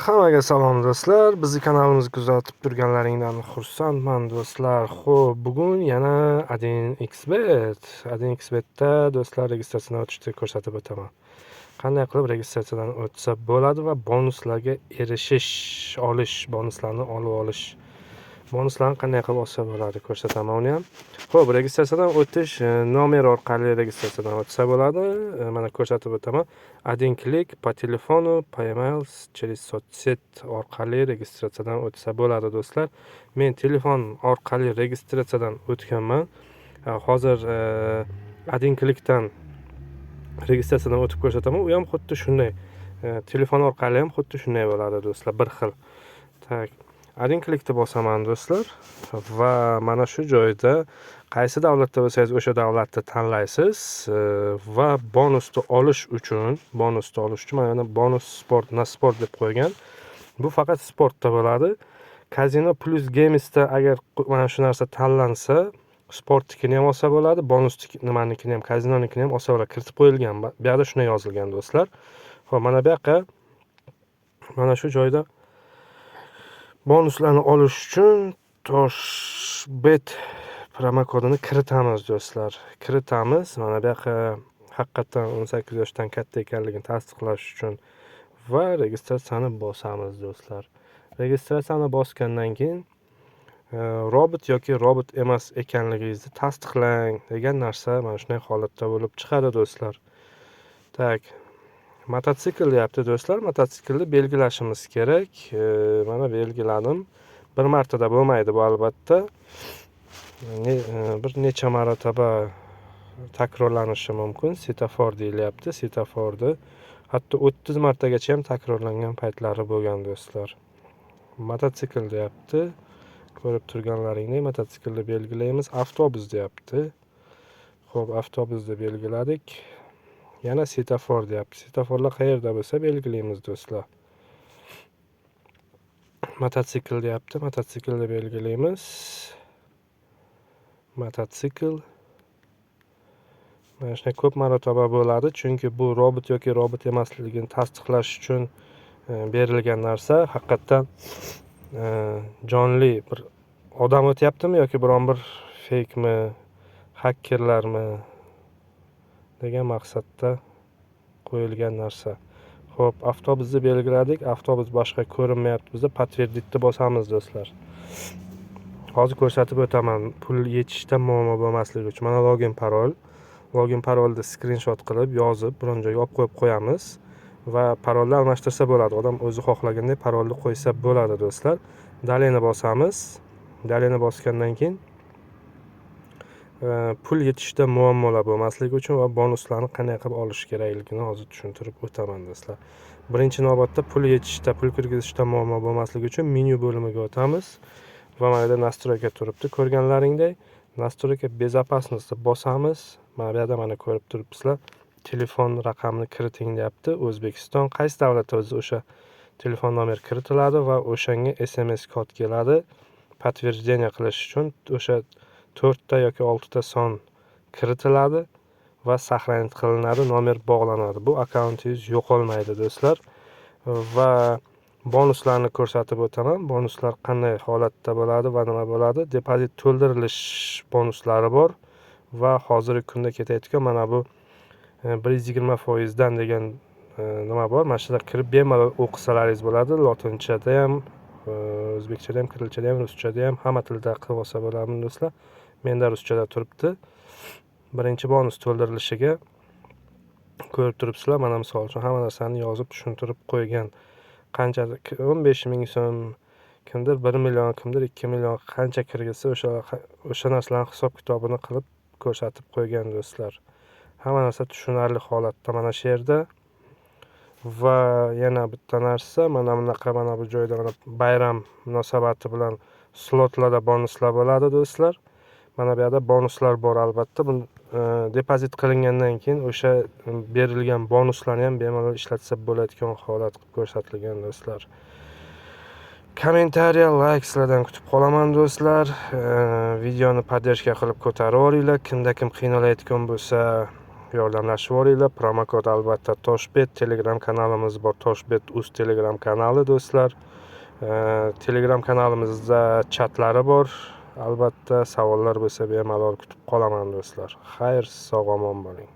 Hammaga salom do'stlar. Bizni kanalimizga kuzatib turganlaringdan xursandman do'stlar. Xo'p, bugun yana AdinXBetda do'stlar registratsiyadan o'tishni ko'rsatib o'taman. Qanday qilib registratsiyadan o'tsa bo'ladi va bonuslarga bonuslarni olib olish. Bonuslarni qanday qilib olsa bo'ladi ko'rsataman uni ham. Xo'p, registratsiyadan o'tish nomer orqali registratsiyadan o'tsa bo'ladi. Mana ko'rsatib o'taman. Один клик по телефону, по email, через sotshet orqali registratsiyadan o'tsa bo'ladi do'stlar. Men telefon orqali registratsiyadan o'tganman. Hozir один klikdan registratsiyadan o'tib ko'rsataman. U ham xuddi shunday. Telefon orqali ham xuddi shunday bo'ladi do'stlar, bir xil. Tak. один klikni bosaman do'stlar va mana shu joyda qaysi davlatda bo'lsangiz o'sha davlatni tanlaysiz va bonusni olish uchun mana bonus sport deb qo'ygan. Bu faqat sportda bo'ladi. Casino plus gamesda agar mana shu narsa tanlansa, sportnikini ham olsa bo'ladi, nimanikini ham, kazinonikini ham olsa bo'ladi. Kiritib qo'yilgan. Bu yerda shunday yozilgan do'stlar. Xo'p, mana bu yoqqa mana shu joyda bonuslarni olish uchun ToshBet promo kodini kiritamiz do'stlar. Mana bu yoqqa haqiqatan 18 yoshdan katta ekanligini tasdiqlash uchun va registratsiyani bosamiz do'stlar. Registratsiyani bosgandan keyin robot yoki robot emas ekanligingizni tasdiqlang degan narsa mana shunday holatda bo'lib chiqadi do'stlar. Tak. Mototsikl deyapti do'stlar. Mototsiklni belgilashimiz kerak. Mana belgiladim. Bir martada bo'lmaydi bu albatta. Bir necha marotaba takrorlanishi mumkin. Svetofor deyilyapti. Svetoforni hatto 30 martagacha ham takrorlangan paytlari bo'lgan do'stlar. Mototsikl deyapti. Ko'rib turganlaringdek mototsiklni belgilaymiz. Avtobus deyapti. Xo'p, avtobusni belgiladik. Yana svetofor deyapti. Svetoforlar qayerda bo'lsa belgilaymiz do'stlar. Mototsikl deyapti. Mototsiklni belgilaymiz. Mototsikl. Mana shunday ko'p marotaba bo'ladi, chunki bu robot yoki robot emasligini tasdiqlash uchun berilgan narsa. Haqiqatan jonli bir odam o'tyaptimi yoki biron bir fake'mi, hakkerlarmi degan maqsadda qo'yilgan narsa. Xo'p, avtobusni belgiladik. Avtobus boshqa ko'rinmayapti bizda. Подтвердитni bosamiz do'stlar. Hozir ko'rsatib o'taman. Pul yechishda muammo bo'lmasligi uchun. Mana login parolni skrinshot qilib yozib, biron joyga olib qo'yib qo'yamiz va parolni almashtirsa bo'ladi. Odam o'zi xohlagandek parolni qo'ysa bo'ladi do'stlar. Dalyni bosamiz. Dalyni bosgandan keyin pul yetishda muammolar bo'lmasligi uchun va bonuslarni qanday qilib olish kerakligini hozir tushuntirib o'taman do'stlar. Birinchi navbatda pul yetishda, pul kirgizishda muammo bo'lmasligi uchun menyu bo'limiga o'tamiz va mana yerda настройка turibdi. Ko'rganlaringdek, настройка безопасности bosamiz. Mana bu yerda mana ko'rib turibsizlar. Telefon raqamini kiriting deyapti. O'zbekiston qaysi davlatda o'zi o'sha telefon nomer kiritiladi va o'shanga SMS kod keladi. Подтверждение qilish uchun o'sha 4 ta yoki 6 ta son kiritiladi va saqlanib qilinadi, nomer bog'lanadi. Bu akkauntingiz yo'qolmaydi do'stlar. Va bonuslarni ko'rsatib o'taman. Bonuslar qanday holatda bo'ladi va nima bo'ladi? Depozit to'ldirilish bonuslari bor va hozirgi kunda ketayotgan mana bu 120% dan degan nima bor? Mana shu yerga kirib bemalol o'qisalaringiz bo'ladi. Lotinchada ham, o'zbekchada ham, kirilchada ham, ruschada ham, hamma tilda qilib olsa bo'ladi do'stlar. Menda ruschada turibdi. Birinchi bonus to'ldirilishiga ko'rib turibsizlar. Mana misol uchun hamma narsani yozib tushuntirib qo'ygan. Qancha 15 ming so'm, kimdir 1 million, kimdir 2 million qancha kirgizsa o'sha narsalarning hisob-kitobini qilib ko'rsatib qo'ygan do'stlar. Hamma narsa tushunarli holatda mana shu yerda. Va yana bitta narsa, mana bu joyda mana bayram munosabati bilan slotlarda bonuslar bo'ladi do'stlar. Mana bu yerda bonuslar bor albatta. Bu depozit qilingandan keyin o'sha berilgan bonuslarni ham bemalol ishlatsa bo'ladigan holat qilib ko'rsatilgan do'stlar. Kommentariya, layklardan kutib qolaman do'stlar. Videoni poddershka qilib ko'tarib yuboringlar. Kimda kim qiynalayotgan bo'lsa, yordamlashib yuboringlar. Promokod albatta Toshbet. Telegram kanalimiz bor, Toshbet.uz Telegram kanali do'stlar. Telegram kanalimizda chatlari bor. Albatta savollar bo'lsa bemalol kutib qolaman do'stlar. Xayr, sog' omon bo'ling.